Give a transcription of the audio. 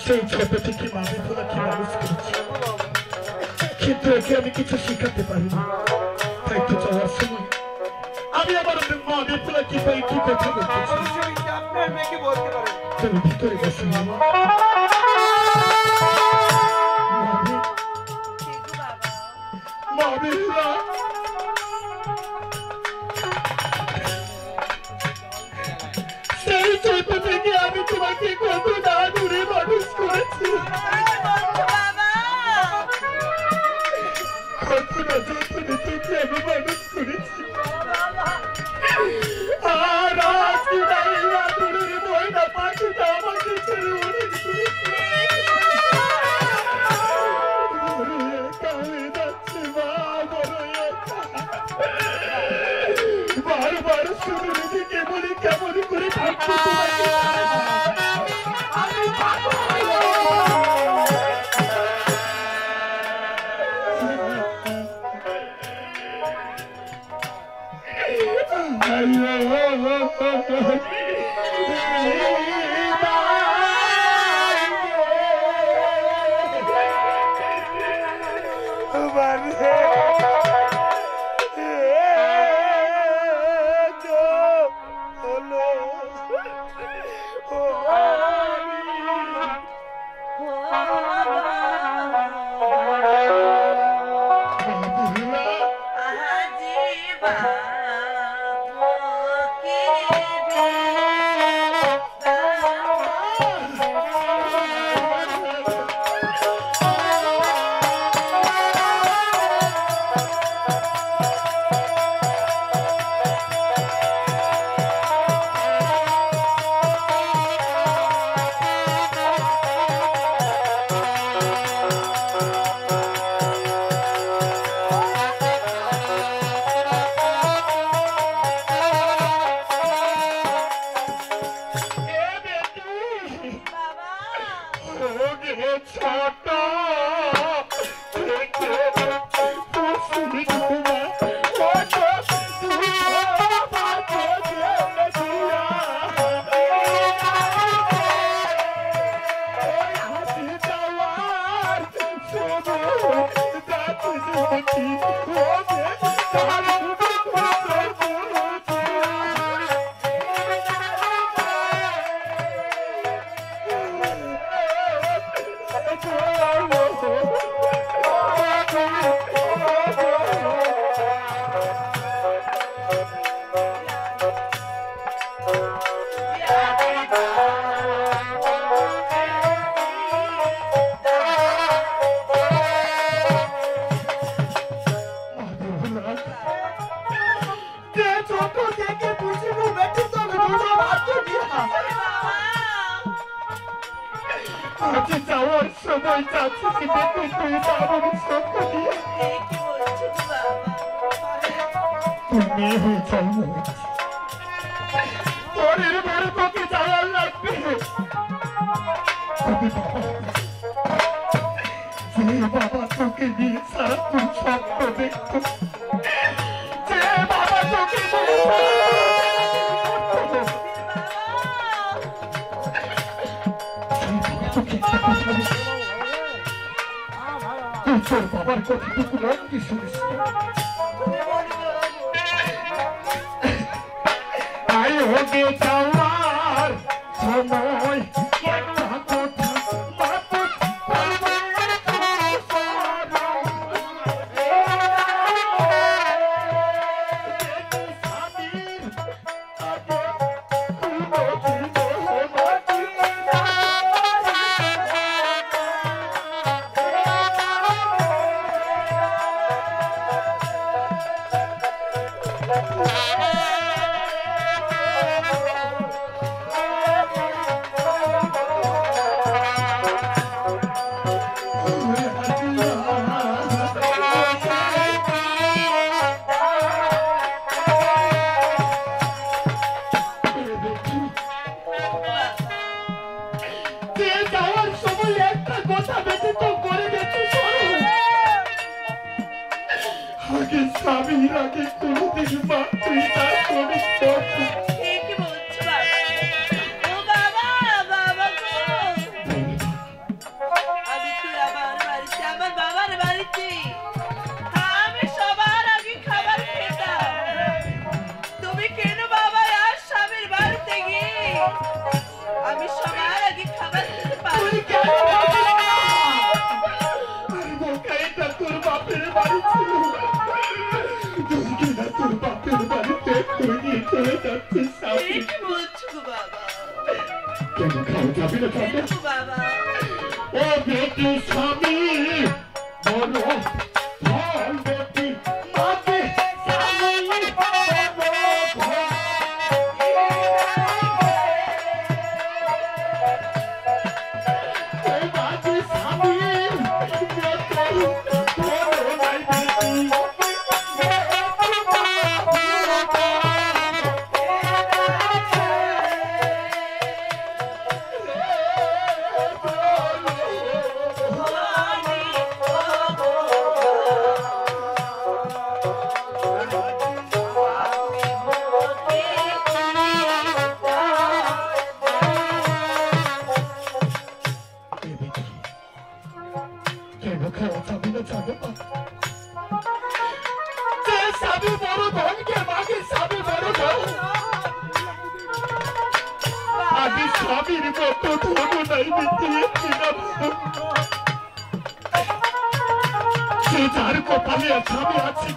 সেই ছোট থেকে মামি ভোলাকে মানুষ করেছি, কিন্তু একে আমি কিছু শিখাতে পারিনি। তাই তো যাওয়ার সময় আমি আমার মামি ভোলাকে পাই কি কথা বলতেছি। তুমি ভিতরে বসে মামা। মামি ভোলা, সেই ছোট থেকে আমি তোমাকে কত না দূরে মানুষ করেছি, কত না যতনে তোকে আমি মানুষ করেছি। আর আজকে না দূরের ময়না পাখিটা আমাকে ছেড়ে অনেক দূরে যাচ্ছে মা, বড় বারবার শুনে দিকে বলি কেমন করে থাকবো তোমাকে। বাবার কথাটুকু রাখতে শুনিস আই হোকে যাওয়ার সময় যাওয়ার সময় একটা কথা ব্যতীত করে গেছিস যে স্বামীর আগে কোনোদিন মাতৃ না করিস। কি বলছো বাবা? ও বাবা, বাবা গো, আমি কি আমার বাড়িতে, আমার বাবার বাড়িতে আমি সবার আগে খাবার খেতাম। তুমি কেন বাবা আর স্বামীর বাড়িতে গিয়ে আমি সবার আগে খাবার খেতে পারি? তোর বাপের বাড়ি ছিল, তুই কিনা তোর বাপের বাড়িতে নিয়ে চলে যাচ্ছিস। কি বলছো গো বাবা? কেন খাওয়া যাবে না বাবা? ও বেটি স্বামী বড় ফল বেটি মাকে স্বামী স্বামীর মতো ধর্ম নাই দিয়েছিলাম। সে যার কপালে স্বামী আছে